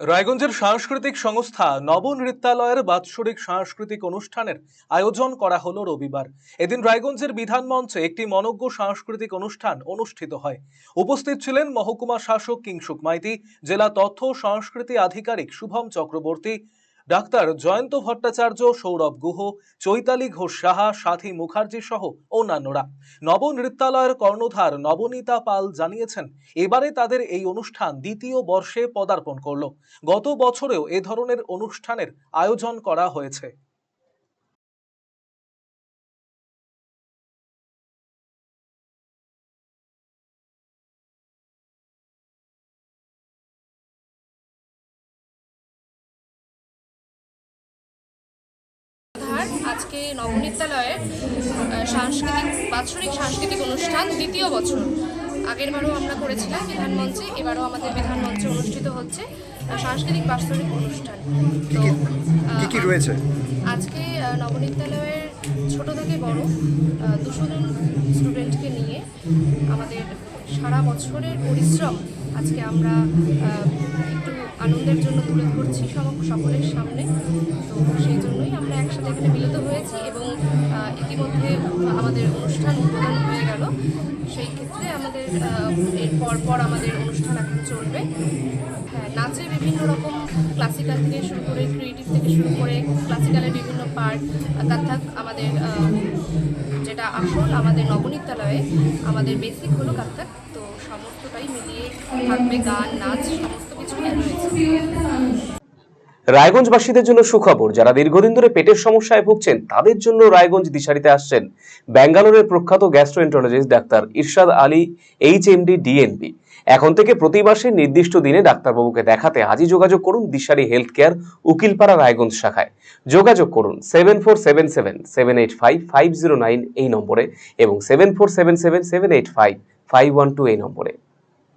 রায়গঞ্জের সাংস্কৃতিক সংস্থা নবনৃত্যালয়ের বাৎসরিক সাংস্কৃতিক অনুষ্ঠানের আয়োজন করা হলো রবিবার। এদিন রায়গঞ্জের বিধান মঞ্চে একটি মনোজ্ঞ সাংস্কৃতিক অনুষ্ঠান অনুষ্ঠিত হয়। উপস্থিত ছিলেন মহকুমা শাসক কিংসুক মাইতি, জেলা তথ্য সংস্কৃতি আধিকারিক শুভম চক্রবর্তী, ডাক্তার জয়ন্ত ভট্টাচার্য, সৌরভ গুহ, চৈতালি ঘোষ সাহা, সাথী মুখার্জি সহ অন্যান্যরা। নবনৃত্যালয়ের কর্ণধার নবনীতা পাল জানিয়েছেন, এবারে তাদের এই অনুষ্ঠান দ্বিতীয় বর্ষে পদার্পণ করল। গত বছরেও এ ধরনের অনুষ্ঠানের আয়োজন করা হয়েছে। আজকে নবনৃত্যালয়ের বাৎসরিক সাংস্কৃতিক অনুষ্ঠান দ্বিতীয় বছর। আগেরবারও আমরা করেছিলাম বিধান মঞ্চে, এবারও আমাদের বিধান মঞ্চে অনুষ্ঠিত হচ্ছে সাংস্কৃতিক বাৎসরিক অনুষ্ঠান। তো কি রয়েছে আজকে নবনৃত্যালয়ের ছোট থেকে বড় 200 জন স্টুডেন্টকে নিয়ে আমাদের সারা বছরের পরিশ্রম আজকে আমরা একটু আনন্দের জন্য তুলে ধরছি সকলের সামনে। তো সেই জন্যই আমরা একসাথে এখানে মিলিত হয়েছি এবং ইতিমধ্যে আমাদের অনুষ্ঠান উদ্বোধন হয়ে গেল। সেই ক্ষেত্রে আমাদের এর পর আমাদের অনুষ্ঠান এখন চলবে। হ্যাঁ, নাচে বিভিন্ন রকম ক্লাসিক্যাল থেকে শুরু করে ক্রিয়েটিভ থেকে শুরু করে ক্লাসিক্যালের বিভিন্ন পার্ট, কাথক আমাদের যেটা আসল আমাদের নবনৃত্যালয়ে আমাদের বেসিক হলো কাথক। তো সমস্তটাই মিলিয়ে থাকবে, গান নাচ সমস্ত কিছুই রয়েছে। রায়গঞ্জবাসীদের জন্য সুখবর, যারা দীর্ঘদিন ধরে পেটের সমস্যায় ভুগছেন তাদের জন্য রায়গঞ্জ দিশারিতে আসছেন ব্যাঙ্গালোরের প্রখ্যাত গ্যাস্ট্রোএন্টারোলজিস্ট ডাক্তার ইরশাদ আলী, এইচএমডি, ডিএনবি। এখন থেকে প্রতি মাসে নির্দিষ্ট দিনে ডাক্তারবাবুকে দেখাতে আজই যোগাযোগ করুন দিশারি হেলথ কেয়ার, উকিলপাড়া, রায়গঞ্জ শাখায়। যোগাযোগ করুন 7477785509 এই নম্বরে এবং 7477785512 এই নম্বরে।